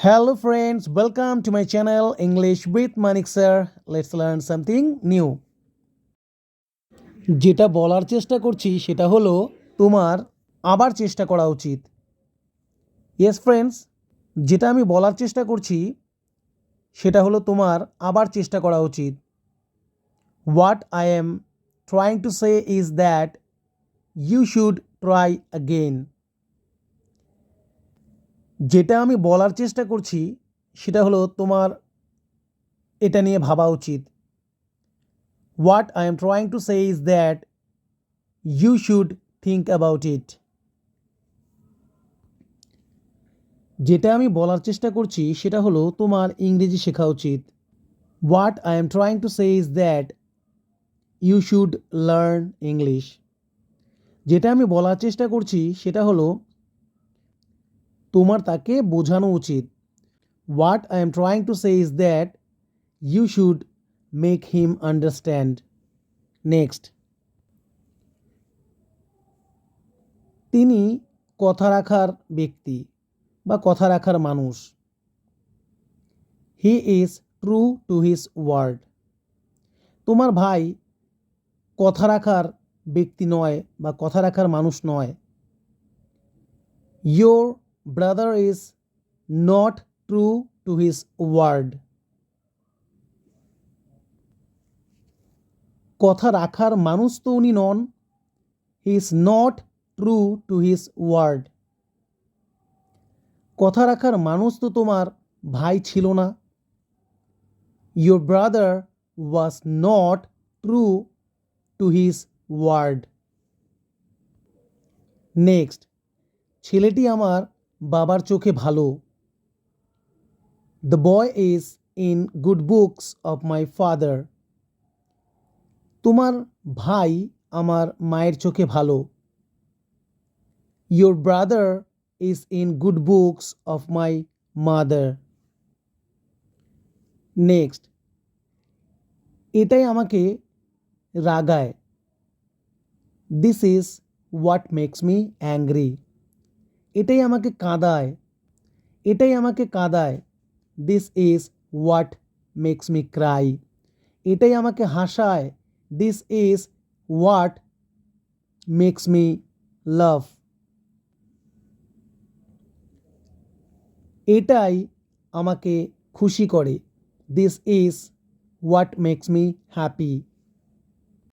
Hello friends, welcome to my channel English with Manik sir. Let's learn something new. যেটা বলার চেষ্টা করছি সেটা হলো তোমার আবার চেষ্টা করা উচিত। ইয়েস ফ্রেন্ডস, যেটা আমি বলার চেষ্টা করছি সেটা হলো তোমার আবার চেষ্টা করা উচিত। What I am trying to say is that you should try again. যেটা আমি বলার চেষ্টা করছি সেটা হলো তোমার এটা নিয়ে ভাবা উচিত। What I am trying to say is that you should think about it. যেটা আমি বলার চেষ্টা করছি সেটা হলো তোমার ইংরেজি শেখা উচিত। What I am trying to say is that you should learn English. যেটা আমি বলার চেষ্টা করছি সেটা হলো তোমার তাকে বোঝানো উচিত। What I am trying to say is that you should make him understand. Next. তিনি কথা রাখার ব্যক্তি বা কথা রাখার মানুষ। He is true to his word. তোমার ভাই কথা রাখার ব্যক্তি নয় বা কথা রাখার মানুষ নয়। Your brother is not true to his word. কথা রাখার মানুষ তো উনি নন। He is not true to his word. কথা রাখার মানুষ তো তোমার ভাই ছিল না। Your brother was not true to his word. Next, ছেলেটি আমার বাবার চোখে ভালো। The boy is in good books of my father. তোমার ভাই আমার মায়ের চোখে ভালো। Your brother is in good books of my mother. Next, এটাই আমাকে রাগায়। This is what makes me angry. এটাই আমাকে কাঁদায়। এটাই আমাকে কাঁদায়। This is what makes me cry. এটাই আমাকে হাসায়। This is what makes me love. এটাই আমাকে খুশি করে। This is what makes me happy.